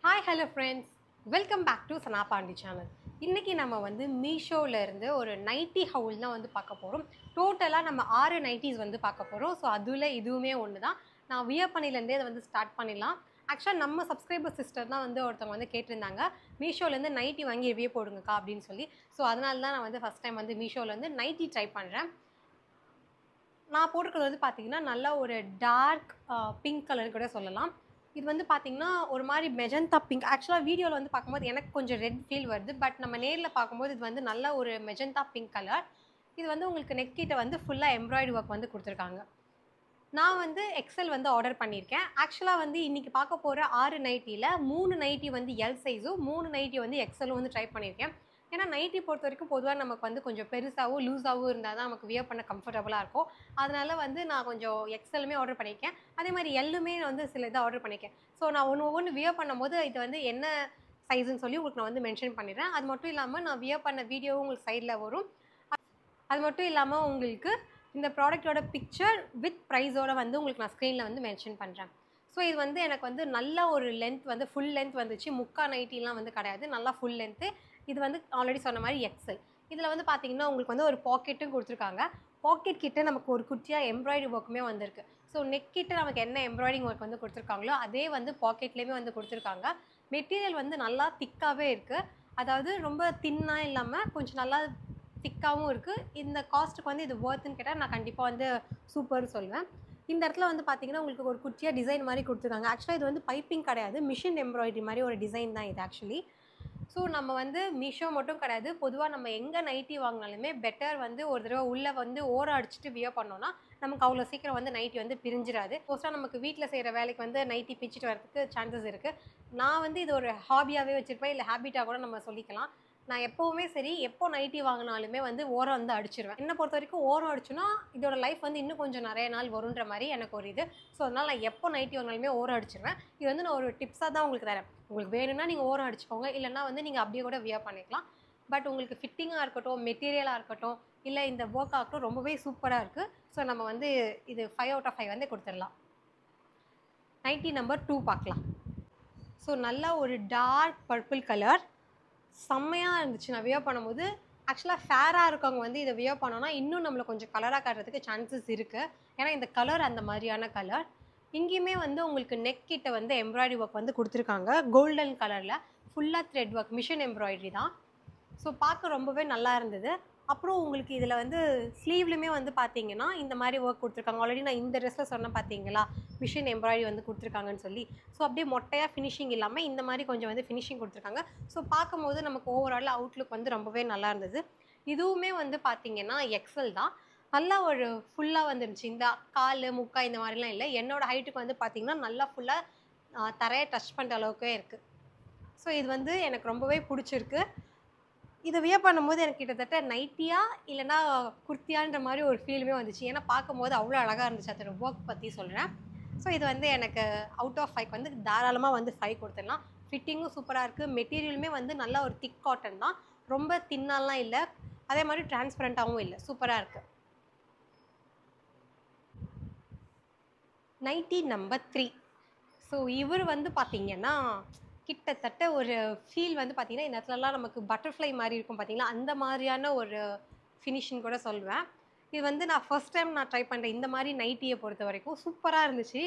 Hi, hello friends. Welcome back to Sana Pandi channel. இன்னைக்கு நம்ம வந்து மீஷோல இருந்து ஒரு நைட்டி ஹவுல் தான் வந்து பார்க்க போறோம். டோட்டலா நம்ம 6 நைட்டிஸ் வந்து பார்க்க போறோம். ஸோ அதுல இதுவுமே ஒன்று தான். நான் வியர் பண்ணிலேருந்தே அதை வந்து ஸ்டார்ட் பண்ணிடலாம். ஆக்சுவலாக நம்ம சப்ஸ்கிரைபர் சிஸ்டர் தான் வந்து ஒருத்தவங்க வந்து கேட்டிருந்தாங்க, மீஷோலேருந்து நைட்டி வாங்கி ரிவ்யூ போடுங்கக்கா அப்படின்னு சொல்லி. ஸோ அதனால தான் நான் வந்து ஃபஸ்ட் டைம் வந்து மீஷோலேருந்து நைட்டி ட்ரை பண்ணுறேன். நான் போட்டிருக்கிறது வந்து பார்த்தீங்கன்னா நல்லா ஒரு டார்க் பிங்க் கலர் கூட சொல்லலாம். இது வந்து பார்த்தீங்கன்னா ஒரு மாதிரி மெஜந்தா பிங்க். ஆக்சுவலாக வீடியோவில் வந்து பார்க்கும்போது எனக்கு கொஞ்சம் ரெட் ஃபீல் வருது. பட் நம்ம நேரில் பார்க்கும்போது இது வந்து நல்ல ஒரு மெஜந்தா பிங்க் கலர். இது வந்து உங்களுக்கு நெக் கிட்ட வந்து ஃபுல்லாக எம்ப்ராய்டரி ஒர்க் வந்து கொடுத்துருக்காங்க. நான் வந்து எக்ஸல் வந்து ஆர்டர் பண்ணியிருக்கேன். ஆக்சுவலாக வந்து இன்றைக்கி பார்க்க போகிற 6 நைட்டியில் 3 நைட்டி வந்து எல் சைஸும் 3 நைட்டி வந்து எக்ஸலும் வந்து ட்ரை பண்ணியிருக்கேன். ஏன்னா நைட்டி பொறுத்த வரைக்கும் பொதுவாக நமக்கு வந்து கொஞ்சம் பெருசாகவும் லூஸாகவும் இருந்தால் தான் நமக்கு வியர் பண்ண கம்ஃபர்டபுளாக இருக்கும். அதனால் வந்து நான் கொஞ்சம் எக்ஸலுமே ஆர்டர் பண்ணியிருக்கேன். அதே மாதிரி எல்லுமே வந்து சில இதை ஆர்டர் பண்ணியிருக்கேன். ஸோ நான் ஒவ்வொன்று வியர் பண்ணும்போது இது வந்து என்ன சைஸுன்னு சொல்லி உங்களுக்கு நான் வந்து மென்ஷன் பண்ணிடுறேன். அது மட்டும் இல்லாமல் நான் வியர் பண்ண வீடியோவும் உங்களுக்கு சைடில் வரும். அது மட்டும் இல்லாமல் உங்களுக்கு இந்த ப்ராடக்ட்டோட பிக்சர் வித் ப்ரைஸோட வந்து உங்களுக்கு நான் ஸ்க்ரீனில் வந்து மென்ஷன் பண்ணுறேன். ஸோ இது வந்து எனக்கு வந்து நல்ல ஒரு லென்த் வந்து ஃபுல் லென்த் வந்துச்சு. முக்கா நைட்டிலாம் வந்து கிடையாது, நல்லா ஃபுல் லென்த்து. இது வந்து ஆல்ரெடி சொன்ன மாதிரி எக்ஸல். இதில் வந்து பார்த்தீங்கன்னா உங்களுக்கு வந்து ஒரு பாக்கெட்டும் கொடுத்துருக்காங்க. பாக்கெட் கிட்ட நமக்கு ஒரு குட்டியாக எம்ப்ராய்டரி ஒர்க்குமே வந்திருக்கு. ஸோ நெக் கிட்ட நமக்கு என்ன எம்ப்ராய்டிங் ஒர்க் வந்து கொடுத்துருக்காங்களோ அதே வந்து பாக்கெட்லேயுமே வந்து கொடுத்துருக்காங்க. மெட்டீரியல் வந்து நல்லா திக்காகவே இருக்குது. அதாவது ரொம்ப தின்னாக இல்லாமல் கொஞ்சம் நல்லா திக்காகவும் இருக்குது. இந்த காஸ்ட்டுக்கு வந்து இது ஒர்த்துன்னு கேட்டால் நான் கண்டிப்பாக வந்து சூப்பர்னு சொல்லுவேன். இந்த இடத்துல வந்து பார்த்தீங்கன்னா உங்களுக்கு ஒரு குட்டியாக டிசைன் மாதிரி கொடுத்துருக்காங்க. ஆக்சுவலாக இது வந்து பைப்பிங் கிடையாது, மிஷின் எம்ப்ராய்டரி மாதிரி ஒரு டிசைன் தான் இது ஆக்சுவலி. ஸோ நம்ம வந்து மீஷோ மட்டும் கிடையாது, பொதுவாக நம்ம எங்கே நைட்டி வாங்கினாலுமே பெட்டர் வந்து ஒரு தடவை உள்ளே வந்து ஓரம் அடிச்சுட்டு வியர் பண்ணோன்னா நமக்கு அவ்வளோ சீக்கிரம் வந்து நைட்டி வந்து பிரிஞ்சிடாது. மோஸ்ட்டாக நமக்கு வீட்டில் செய்கிற வேலைக்கு வந்து நைட்டி பிச்சுட்டு வரதுக்கு சான்சஸ் இருக்குது. நான் வந்து இது ஒரு ஹாபியாகவே வச்சுருப்பேன், இல்லை ஹேபிட்டாக கூட நம்ம சொல்லிக்கலாம். நான் எப்போவுமே சரி, எப்போ நைட்டி வாங்கினாலுமே வந்து ஓரம் வந்து அடிச்சிருவேன். என்னை பொறுத்த வரைக்கும் ஓரம் அடிச்சுன்னா இதோட லைஃப் வந்து இன்னும் கொஞ்சம் நிறைய நாள் வருன்ற மாதிரி எனக்கு ஒரு இது. ஸோ அதனால் நான் எப்போ நைட்டி வாங்கினாலுமே ஓரம் அடிச்சிருவேன். இது வந்து நான் ஒரு டிப்ஸாக தான் உங்களுக்கு தரேன். உங்களுக்கு வேணும்னா நீங்கள் ஓரம் அடிச்சுக்கோங்க, இல்லைனா வந்து நீங்கள் அப்படியே கூட வியர் பண்ணிக்கலாம். பட் உங்களுக்கு ஃபிட்டிங்காக இருக்கட்டும், மெட்டீரியலாக இருக்கட்டும், இல்லை இந்த ஒர்க் ஆகட்டும் ரொம்பவே சூப்பராக இருக்குது. ஸோ நம்ம வந்து இது 5 out of 5 வந்து கொடுத்துடலாம். நைட்டி நம்பர் 2 பார்க்கலாம். ஸோ நல்லா ஒரு டார்க் பர்பிள் கலர் செம்மையாக இருந்துச்சு. நான் வியர் பண்ணும்போது ஆக்சுவலாக ஃபேராக இருக்கவங்க வந்து இதை வியர் பண்ணோன்னா இன்னும் நம்மளை கொஞ்சம் கலராக காட்டுறதுக்கு சான்சஸ் இருக்குது. ஏன்னா இந்த கலர் அந்த மாதிரியான கலர். இங்கேயுமே வந்து உங்களுக்கு நெக் கிட்ட வந்து எம்ப்ராய்டரி ஒர்க் வந்து கொடுத்துருக்காங்க. கோல்டன் கலரில் ஃபுல்லாக த்ரெட் ஒர்க், மிஷின் எம்ப்ராய்டரி தான். ஸோ பார்க்க ரொம்பவே நல்லா இருந்தது. அப்புறம் உங்களுக்கு இதில் வந்து ஸ்லீவ்லையுமே வந்து பார்த்தீங்கன்னா இந்த மாதிரி ஒர்க் கொடுத்துருக்காங்க. ஆல்ரெடி நான் இந்த ட்ரெஸ்ஸில் சொன்னேன் பார்த்தீங்களா, மிஷின் எம்ப்ராய்டரி வந்து கொடுத்துருக்காங்கன்னு சொல்லி. ஸோ அப்படியே மொட்டையாக ஃபினிஷிங் இல்லாமல் இந்த மாதிரி கொஞ்சம் வந்து ஃபினிஷிங் கொடுத்துருக்காங்க. ஸோ பார்க்கும்போது நமக்கு ஓவரால் அவுட்லுக் வந்து ரொம்பவே நல்லா இருந்தது. இதுவுமே வந்து பார்த்தீங்கன்னா எக்ஸல் தான். நல்லா ஒரு ஃபுல்லாக வந்துருந்துச்சு. இந்த கால் முக்கா இந்த மாதிரிலாம் இல்லை. என்னோடய ஹைட்டுக்கு வந்து பார்த்தீங்கன்னா நல்லா ஃபுல்லாக தரையை டச் பண்ணுற அளவுக்கே இருக்குது. ஸோ இது வந்து எனக்கு ரொம்பவே பிடிச்சிருக்கு. இதை வியர் பண்ணும்போது எனக்கு கிட்டத்தட்ட நைட்டியா இல்லைனா குர்த்தியான்ற மாதிரி ஒரு ஃபீலுமே வந்துச்சு. ஏன்னா பார்க்கும்போது அவ்வளோ அழகாக இருந்துச்சு. அதோட ஒர்க் பற்றி சொல்கிறேன். ஸோ இது வந்து எனக்கு அவுட் ஆஃப் 5 வந்து தாராளமாக வந்து 5 கொடுத்துடலாம். ஃபிட்டிங்கும் சூப்பராக இருக்குது. மெட்டீரியலுமே வந்து நல்லா ஒரு திக் காட்டன் தான், ரொம்ப தின்னாலாம் இல்லை, அதே மாதிரி டிரான்ஸ்பரண்ட்டாகவும் இல்லை, சூப்பராக இருக்குது. Nightie number 3. ஸோ இவர் வந்து பார்த்தீங்கன்னா கிட்டத்தட்ட ஒரு ஃபீல் வந்து பார்த்தீங்கன்னா இந்த இடத்துலலாம் நமக்கு பட்டர்ஃப்ளை மாதிரி இருக்கும் பார்த்தீங்களா, அந்த மாதிரியான ஒரு ஃபினிஷிங் கூட சொல்லுவேன். இது வந்து நான் ஃபர்ஸ்ட் டைம் நான் ட்ரை பண்ணுறேன். இந்த மாதிரி நைட்டியை பொறுத்த வரைக்கும் சூப்பராக இருந்துச்சு.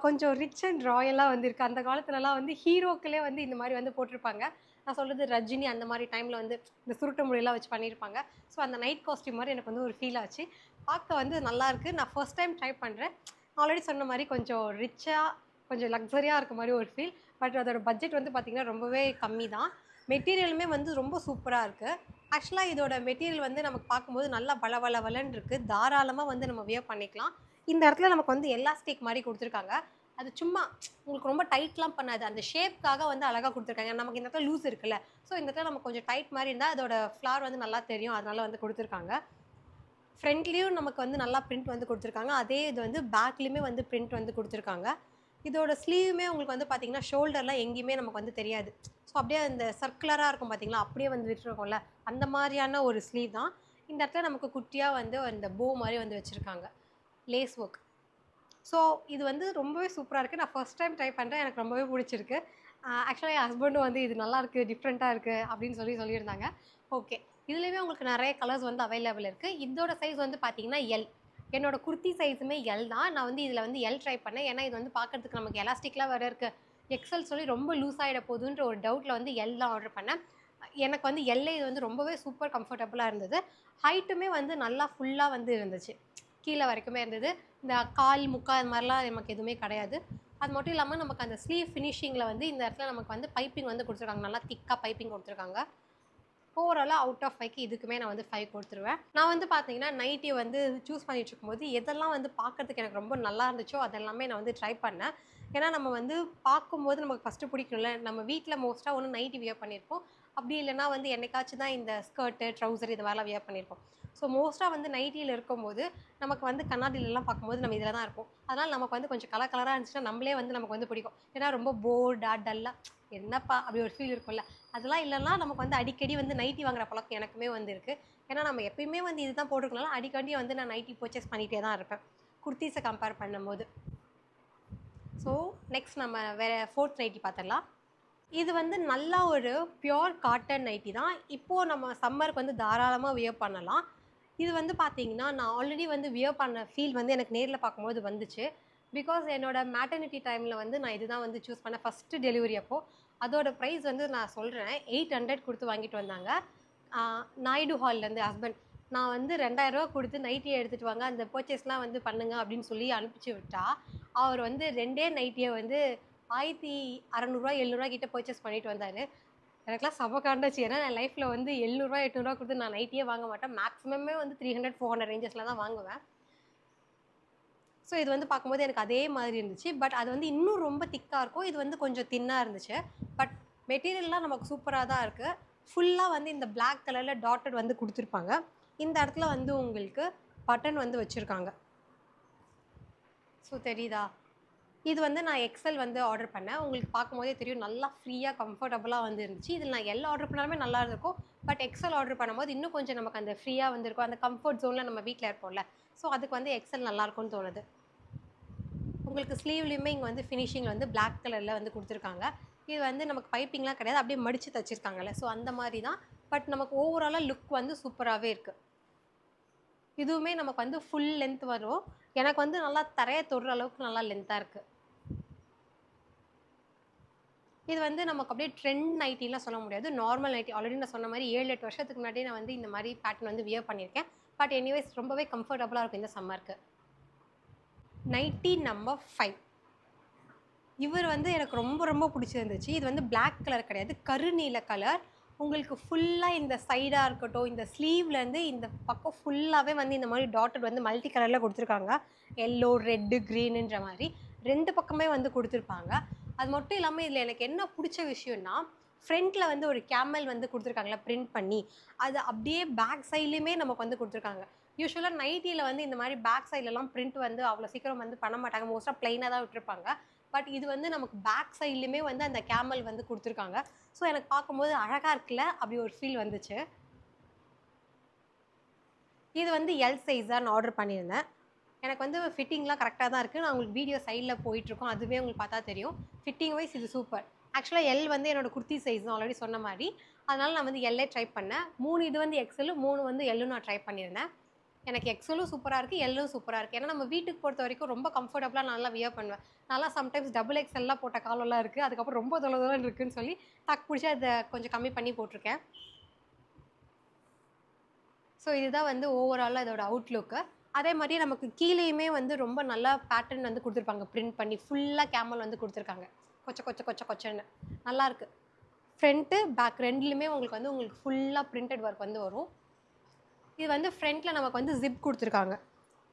கொஞ்சம் ரிச் அண்ட் ராயலாக வந்துருக்கு. அந்த காலத்துலலாம் வந்து ஹீரோக்களே வந்து இந்த மாதிரி வந்து போட்டிருப்பாங்க. நான் சொல்கிறது ரஜினி அந்த மாதிரி டைமில் வந்து இந்த சுருட்ட முடியெல்லாம் வச்சு பண்ணியிருப்பாங்க. ஸோ அந்த நைட் காஸ்ட்யூம் மாதிரி எனக்கு வந்து ஒரு ஃபீல் ஆச்சு. பார்க்க வந்து நல்லாயிருக்கு. நான் ஃபர்ஸ்ட் டைம் ட்ரை பண்ணுறேன். ஆல்ரெடி சொன்ன மாதிரி கொஞ்சம் ரிச்சாக கொஞ்சம் லக்ஸரியாக இருக்க மாதிரி ஒரு ஃபீல். பட் அதோட பட்ஜெட் வந்து பார்த்திங்கன்னா ரொம்பவே கம்மி தான். மெட்டீரியலுமே வந்து ரொம்ப சூப்பராக இருக்குது. ஆக்சுவலாக இதோட மெட்டீரியல் வந்து நமக்கு பார்க்கும்போது நல்லா வளன்னு இருக்குது. தாராளமாக வந்து நம்ம வியர் பண்ணிக்கலாம். இந்த இடத்துல நமக்கு வந்து எலாஸ்டிக் மாதிரி கொடுத்துருக்காங்க. அது சும்மா உங்களுக்கு ரொம்ப டைட்லாம் பண்ணாது. அந்த ஷேப்க்காக வந்து அழகாக கொடுத்துருக்காங்க. நமக்கு இந்த இடத்துல லூஸ் இருக்குல்ல, ஸோ இந்த இடத்துல நமக்கு கொஞ்சம் டைட் மாதிரி இருந்தால் அதோட ஃப்ளார் வந்து நல்லா தெரியும். அதனால வந்து கொடுத்துருக்காங்க. ஃப்ரண்ட்லேயும் நமக்கு வந்து நல்லா பிரிண்ட் வந்து கொடுத்துருக்காங்க. அதே இது வந்து பேக்லேயுமே வந்து பிரிண்ட் வந்து கொடுத்துருக்காங்க. இதோட ஸ்லீவுமே உங்களுக்கு வந்து பார்த்தீங்கன்னா ஷோல்டர்லாம் எங்கேயுமே நமக்கு வந்து தெரியாது. ஸோ அப்படியே அந்த சர்க்குலராக இருக்கும் பார்த்தீங்களா, அப்படியே வந்து விட்டுருக்கோம்ல, அந்த மாதிரியான ஒரு ஸ்லீவ் தான். இந்த இடத்துல நமக்கு குட்டியாக வந்து அந்த போ மாதிரி வந்து வச்சுருக்காங்க, லேஸ் ஒர்க். ஸோ இது வந்து ரொம்பவே சூப்பராக இருக்குது. நான் ஃபர்ஸ்ட் டைம் ட்ரை பண்ணுறேன். எனக்கு ரொம்பவே பிடிச்சிருக்கு. ஆக்சுவலாக என் ஹஸ்பண்டும் வந்து இது நல்லாயிருக்கு, டிஃப்ரெண்ட்டாக இருக்குது அப்படின்னு சொல்லியிருந்தாங்க. ஓகே, இதுலேயுமே உங்களுக்கு நிறைய கலர்ஸ் வந்து அவைலபிள் இருக்குது. இதோட சைஸ் வந்து பார்த்தீங்கன்னா எல். என்னோட குர்த்தி சைஸுமே எல் தான். நான் வந்து இதில் வந்து எல் ட்ரை பண்ணேன். ஏன்னா இது வந்து பார்க்கறதுக்கு நமக்கு எலாஸ்டிக்லாம் வேறு இருக்குது. எக்ஸல் சொல்லி ரொம்ப லூஸ் ஆகிட போகுதுன்ற ஒரு டவுட்டில் வந்து எல் தான் ஆர்டர் பண்ணேன். எனக்கு வந்து எல்லே இது வந்து ரொம்பவே சூப்பர் கம்ஃபர்டபுளாக இருந்தது. ஹைட்டுமே வந்து நல்லா ஃபுல்லாக வந்து இருந்துச்சு, கீழே வரைக்குமே இருந்தது. இந்த கால் முக்கால் அது மாதிரிலாம் நமக்கு எதுவுமே கிடையாது. அது மட்டும் இல்லாமல் நமக்கு அந்த ஸ்லீவ் ஃபினிஷிங்கில் வந்து இந்த இடத்துல நமக்கு வந்து பைப்பிங் வந்து கொடுத்துருக்காங்க. நல்லா திக்காக பைப்பிங் கொடுத்துருக்காங்க. ஓவராலாக அவுட் ஆஃப் 5க்கு இதுக்குமே நான் வந்து 5 கொடுத்துருவேன். நான் வந்து பார்த்தீங்கன்னா நைட்டி வந்து சூஸ் பண்ணிட்டு இருக்கும்போது எதெல்லாம் வந்து பார்க்கறதுக்கு எனக்கு ரொம்ப நல்லா இருந்துச்சோ அதெல்லாமே நான் வந்து ட்ரை பண்ணேன். ஏன்னா நம்ம வந்து பார்க்கும்போது நமக்கு ஃபஸ்ட்டு பிடிக்கும்ல. நம்ம வீட்டில் மோஸ்ட்டாக ஒன்று நைட்டி வியர் பண்ணியிருப்போம். அப்படி இல்லைனா வந்து என்னைக்காச்சும் தான் இந்த ஸ்கர்ட்டு, ட்ரௌசர் இது மாதிரிலாம் வியர் பண்ணியிருப்போம். ஸோ மோஸ்ட்டாக வந்து நைட்டியில் இருக்கும்போது நமக்கு வந்து கண்ணாடியிலலாம் பார்க்கும்போது நம்ம இதில் தான் இருப்போம். அதனால் நமக்கு வந்து கொஞ்சம் கலராக இருந்துச்சுன்னா நம்மளே வந்து நமக்கு வந்து பிடிக்கும். ஏன்னா ரொம்ப போர்டாக டல்லாக என்னப்பா அப்படி ஒரு ஃபீல் இருக்கும்ல. அதெல்லாம் இல்லைன்னா நமக்கு வந்து அடிக்கடி வந்து நைட்டி வாங்குற பழக்கம் எனக்குமே வந்து இருக்குது. ஏன்னா நம்ம எப்பயுமே வந்து இது தான் போட்டுருக்கனால அடிக்கடி வந்து நான் நைட்டி பர்ச்சேஸ் பண்ணிகிட்டே தான் இருப்பேன் குர்த்தீஸை கம்பேர் பண்ணும்போது. ஸோ நெக்ஸ்ட் நம்ம வேறு 4th நைட்டி பார்த்துடலாம். இது வந்து நல்லா ஒரு பியோர் காட்டன் நைட்டி தான். இப்போது நம்ம சம்மருக்கு வந்து தாராளமாக வியர் பண்ணலாம். இது வந்து பார்த்தீங்கன்னா நான் ஆல்ரெடி வந்து வியர் பண்ண ஃபீல் வந்து எனக்கு நேரில் பார்க்கும்போது வந்துச்சு. பிகாஸ் என்னோட மேட்டர்னிட்டி டைமில் வந்து நான் இதுதான் வந்து சூஸ் பண்ணேன் ஃபஸ்ட்டு டெலிவரி அப்போது. அதோட ப்ரைஸ் வந்து நான் சொல்கிறேன், 800 கொடுத்து வாங்கிட்டு வந்தாங்க. நாயுடு ஹால்லேருந்து ஹஸ்பண்ட். நான் வந்து 2000 கொடுத்து நைட்டியை எடுத்துகிட்டு வாங்க, அந்த பர்ச்சேஸ்லாம் வந்து பண்ணுங்க அப்படின்னு சொல்லி அனுப்பிச்சி விட்டா, அவர் வந்து 2 நைட்டியை வந்து 1600 700 கிட்ட பர்ச்சேஸ் பண்ணிட்டு வந்தார். எனக்குலாம் செம காண்டாச்சு. ஏன்னா நான் லைஃப்பில் வந்து 700 800 கொடுத்து நான் நைட்டியே வாங்க மாட்டேன். மேக்ஸிமமே வந்து 300 400 ரேஞ்சஸில் தான் வாங்குவேன். ஸோ இது வந்து பார்க்கும்போது எனக்கு அதே மாதிரி இருந்துச்சு. பட் அது வந்து இன்னும் ரொம்ப திக்காக இருக்கும். இது வந்து கொஞ்சம் தின்னாக இருந்துச்சு. பட் மெட்டீரியல்லாம் நமக்கு சூப்பராக தான் இருக்குது. ஃபுல்லாக வந்து இந்த பிளாக் கலரில் டாட்டட் வந்து கொடுத்துருப்பாங்க. இந்த இடத்துல வந்து உங்களுக்கு பட்டன் வந்து வச்சுருக்காங்க. ஸோ தெரியுதா? இது வந்து நான் எக்ஸல் வந்து ஆர்டர் பண்ணேன். உங்களுக்கு பார்க்கும்போதே தெரியும் நல்லா ஃப்ரீயாக கம்ஃபர்டபுளாக வந்து இருந்துச்சு. இதில் நான் எல் ஆர்டர் பண்ணாலுமே நல்லா இருக்கும். பட் எக்ஸல் ஆர்டர் பண்ணும்போது இன்னும் கொஞ்சம் நமக்கு அந்த ஃப்ரீயாக வந்துருக்கும். அந்த கம்ஃபர்ட் ஜோனில் நம்ம வீட்டில் இருப்போம்ல. ஸோ அதுக்கு வந்து எக்ஸல் நல்லாயிருக்கும்னு தோணுது. உங்களுக்கு ஸ்லீவ்லேயுமே இங்கே வந்து ஃபினிஷிங் வந்து பிளாக் கலரில் வந்து கொடுத்துருக்காங்க. இது வந்து நமக்கு பைப்பிங்லாம் கிடையாது, அப்படியே மடித்து தச்சிருக்காங்கல்ல. ஸோ அந்த மாதிரி தான். பட் நமக்கு ஓவராலாக லுக் வந்து சூப்பராகவே இருக்குது. இதுவுமே நமக்கு வந்து ஃபுல் லென்த் வரும். எனக்கு வந்து நல்லா தரையை தொடுற அளவுக்கு நல்லா லென்த்தாக இருக்குது. இது வந்து நமக்கு அப்படியே ட்ரெண்ட் நைட்டிலாம் சொல்ல முடியாது. Normal nightie. ஆல்ரெடி நான் சொன்ன மாதிரி 7 8 வருஷத்துக்கு முன்னாடியே நான் வந்து இந்த மாதிரி பேட்டர்ன் வந்து வியர் பண்ணியிருக்கேன். பட் எனிவேஸ் ரொம்பவே கம்ஃபர்டபுளாக இருக்கும் இந்த சம்மருக்கு. Nightie number 5. இவர் வந்து எனக்கு ரொம்ப ரொம்ப பிடிச்சிருந்துச்சு. இது வந்து பிளாக் கலர் கிடையாது, கருநீல கலர். உங்களுக்கு ஃபுல்லாக இந்த சைடாக இருக்கட்டும், இந்த ஸ்லீவ்லேருந்து இந்த பக்கம் ஃபுல்லாகவே வந்து இந்த மாதிரி டாட்டட் வந்து மல்டி கலரில் கொடுத்துருக்காங்க. எல்லோ, ரெட்டு, க்ரீனுன்ற மாதிரி 2 பக்கமே வந்து கொடுத்துருப்பாங்க. அது மட்டும் இல்லாமல் இதில் எனக்கு என்ன பிடிச்ச விஷயம்னா, ஃப்ரண்ட்டில் வந்து ஒரு கேமல் வந்து கொடுத்துருக்காங்களா பிரிண்ட் பண்ணி, அது அப்படியே பேக் சைட்லேயுமே நமக்கு வந்து கொடுத்துருக்காங்க. யூஸ்வலாக நைட்டியில் வந்து இந்த மாதிரி பேக் சைட்லலாம் பிரிண்ட் வந்து அவ்வளோ சீக்கிரம் வந்து பண்ண மாட்டாங்க. மோஸ்ட்டாக ப்ளைனாக தான் விட்டுருப்பாங்க. பட் இது வந்து நமக்கு பேக் சைட்லேயுமே வந்து அந்த கேமல் வந்து கொடுத்துருக்காங்க. ஸோ எனக்கு பார்க்கும்போது அழகாக இருக்குல்ல, அப்படி ஒரு ஃபீல் வந்துச்சு. இது வந்து எல் சைஸ் தான் நான் ஆர்டர் பண்ணியிருந்தேன். எனக்கு வந்து ஃபிட்டிங்லாம் கரெக்டாக தான் இருக்குது. நான் உங்களுக்கு வீடியோ சைடில் போயிட்டுருக்கோம், அதுவே உங்களுக்கு பார்த்தா தெரியும். ஃபிட்டிங் வைஸ் இது சூப்பர். ஆக்சுவலாக எல் வந்து என்னோடய குர்த்தி சைஸ் தான் ஆல்ரெடி சொன்ன மாதிரி. அதனால் நான் வந்து எல்லே ட்ரை பண்ணேன். 3 இது வந்து எக்ஸலு, 3 வந்து எல்லும் நான் ட்ரை பண்ணியிருந்தேன். எனக்கு எக்ஸலும் சூப்பராக இருக்குது, எல்லும் சூப்பராக இருக்குது. ஏன்னா நம்ம வீட்டுக்கு பொறுத்த வரைக்கும் ரொம்ப கம்ஃபர்டபுளாக நல்லா வியர் பண்ணுவேன். நல்லா சம்டைம்ஸ் டபுள் எக்ஸல்லாம் போட்ட காலம்லாம் இருக்குது. அதுக்கப்புறம் ரொம்ப தொலை இருக்குதுன்னு சொல்லி டக் பிடிச்சி அதை கொஞ்சம் கம்மி பண்ணி போட்டிருக்கேன். ஸோ இதுதான் வந்து ஓவராலாக இதோட அவுட்லுக்கு. அதே மாதிரி நமக்கு கீழேயுமே வந்து ரொம்ப நல்லா பேட்டர்ன் வந்து கொடுத்துருப்பாங்க, பிரிண்ட் பண்ணி ஃபுல்லாக கேமல் வந்து கொடுத்துருக்காங்க. கொச்சன்னு நல்லாயிருக்கு. ஃப்ரண்ட்டு பேக் ரெண்டுலேயுமே உங்களுக்கு ஃபுல்லாக பிரிண்டட் ஒர்க் வந்து வரும். இது வந்து ஃப்ரண்ட்டில் நமக்கு வந்து ஜிப் கொடுத்துருக்காங்க.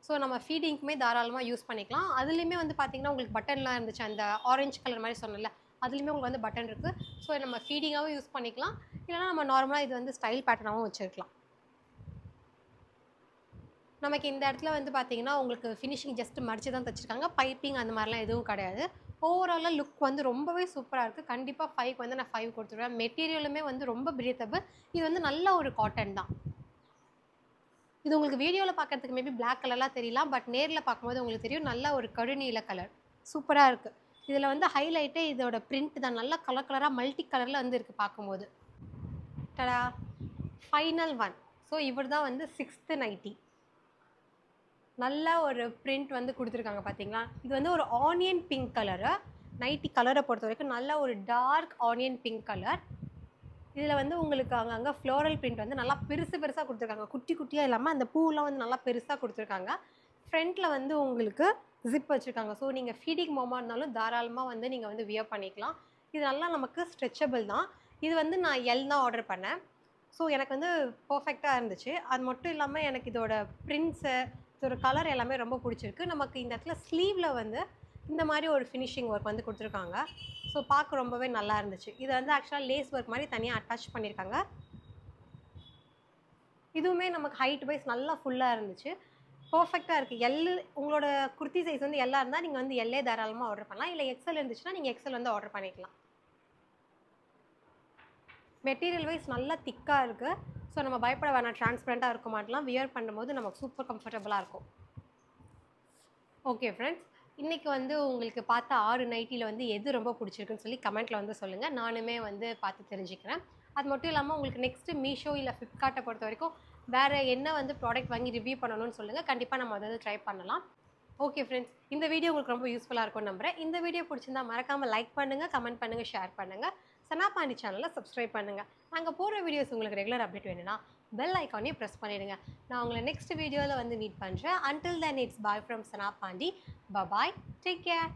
ஸோ நம்ம ஃபீடிங்க்குமே தாராளமாக யூஸ் பண்ணிக்கலாம். அதுலேயுமே வந்து பார்த்திங்கன்னா உங்களுக்கு பட்டன்லாம் இருந்துச்சு. அந்த ஆரஞ்சு கலர் மாதிரி சொன்னல, அதுலேயுமே உங்களுக்கு வந்து பட்டன் இருக்குது. ஸோ நம்ம ஃபீடிங்காகவும் யூஸ் பண்ணிக்கலாம், இல்லைனா நம்ம நார்மலாக இது வந்து ஸ்டைல் பேட்டர்னாகவும் வச்சுருக்கலாம். நமக்கு இந்த இடத்துல வந்து பார்த்திங்கன்னா உங்களுக்கு ஃபினிஷிங் ஜஸ்ட் மடித்து தான் தைச்சிருக்காங்க. பைப்பிங் அந்த மாதிரிலாம் எதுவும் கிடையாது. ஓவராலாக லுக் வந்து ரொம்பவே சூப்பராக இருக்குது. கண்டிப்பாக 5க்கு வந்து நான் 5 கொடுத்துருவேன். மெட்டீரியலுமே வந்து ரொம்ப பிரீத்தபிள். இது வந்து நல்ல ஒரு காட்டன் தான். இது உங்களுக்கு வீடியோவில் பார்க்குறதுக்கு மேபி பிளாக் கலர்லாம் தெரியலாம். பட் நேரில் பார்க்கும்போது உங்களுக்கு தெரியும் நல்ல ஒரு கருநீல கலர். சூப்பராக இருக்குது. இதில் வந்து ஹைலைட்டே இதோட பிரிண்ட் தான். நல்லா கலர் கலராக மல்டி கலரில் வந்து இருக்குது பார்க்கும்போது. டடா, ஃபைனல் ஒன். ஸோ இவர் தான் வந்து 6th நைட்டி. நல்ல ஒரு பிரிண்ட் வந்து கொடுத்துருக்காங்க பார்த்தீங்களா. இது வந்து ஒரு ஆனியன் பிங்க் கலரு. நைட்டி கலரை பொறுத்த வரைக்கும் நல்ல ஒரு டார்க் ஆனியன் பிங்க் கலர். இதில் வந்து உங்களுக்கு அங்கங்கே ஃப்ளோரல் பிரிண்ட் வந்து நல்லா பெருசாக கொடுத்துருக்காங்க. குட்டி குட்டியாக இல்லாமல் அந்த பூவெலாம் வந்து நல்லா பெருசாக கொடுத்துருக்காங்க. ஃப்ரண்ட்டில் வந்து உங்களுக்கு ஜிப் வச்சுருக்காங்க. ஸோ நீங்கள் ஃபீடிங் மோமாக இருந்தாலும் தாராளமாக வந்து நீங்கள் வந்து வியர் பண்ணிக்கலாம். இது நல்லா நமக்கு ஸ்ட்ரெச்சபிள் தான். இது வந்து நான் எல் தான் ஆர்டர் பண்ணேன். ஸோ எனக்கு வந்து பர்ஃபெக்டாக இருந்துச்சு. அது மட்டும் இல்லாமல் எனக்கு இதோட பிரிண்ட்ஸு, இதோட கலர் எல்லாமே ரொம்ப பிடிச்சிருக்கு. நமக்கு இந்த இடத்துல ஸ்லீவில் வந்து இந்த மாதிரி ஒரு ஃபினிஷிங் ஒர்க் வந்து கொடுத்துருக்காங்க. ஸோ பார்க்க ரொம்பவே நல்லா இருந்துச்சு. இது வந்து ஆக்சுவலாக லேஸ் ஒர்க் மாதிரி தனியாக அட்டாச் பண்ணியிருக்காங்க. இதுவுமே நமக்கு ஹைட் வைஸ் நல்லா ஃபுல்லாக இருந்துச்சு. பர்ஃபெக்டாக இருக்குது. உங்களோட குர்த்தி சைஸ் வந்து எல்லாம் இருந்தால் நீங்கள் வந்து எல்லே தாராளமாக ஆர்டர் பண்ணலாம். இல்லை எக்ஸல் இருந்துச்சுன்னா நீங்கள் எக்ஸல் வந்து ஆர்டர் பண்ணிக்கலாம். மெட்டீரியல் வைஸ் நல்லா திக்காக இருக்குது. ஸோ நம்ம பயப்பட வேணாம், டிரான்ஸ்பரண்ட்டாக இருக்க மாட்டலாம். வியர் பண்ணும்போது நமக்கு சூப்பர் கம்ஃபர்டபுளாக இருக்கும். ஓகே ஃப்ரெண்ட்ஸ், இன்றைக்கி வந்து உங்களுக்கு பார்த்த 6 நைட்டியில் வந்து எது ரொம்ப பிடிச்சிருக்குன்னு சொல்லி கமெண்ட்டில் வந்து சொல்லுங்கள். நானுமே வந்து பார்த்து தெரிஞ்சுக்கிறேன். அது மட்டும் இல்லாமல் உங்களுக்கு நெக்ஸ்ட்டு மீஷோ இல்லை ஃப்ளிப்கார்ட்டை பொறுத்த வரைக்கும் வேறு என்ன வந்து ப்ராடக்ட் வாங்கி ரிவ்யூ பண்ணணும்னு சொல்லுங்கள். கண்டிப்பாக நம்ம அதை வந்து ட்ரை பண்ணலாம். ஓகே ஃப்ரெண்ட்ஸ், இந்த வீடியோ உங்களுக்கு ரொம்ப யூஸ்ஃபுல்லாக இருக்கும்னு நம்புகிறேன். இந்த வீடியோ பிடிச்சிருந்தா மறக்காமல் லைக் பண்ணுங்கள், கமெண்ட் பண்ணுங்கள், ஷேர் பண்ணுங்கள். சனா பாண்டி சேனலை சப்ஸ்கிரைப் பண்ணுங்கள். நாங்கள் போடுற வீடியோஸ் உங்களுக்கு ரெகுலர் அப்டேட் வேணும்னா பெல் ஐக்கானையும் ப்ரெஸ் பண்ணிவிடுங்க. நான் உங்களை நெக்ஸ்ட் வீடியோவில் வந்து மீட் பண்ணுறேன். Until then, it's bye from Sana Pandi. Bye-bye. Take care.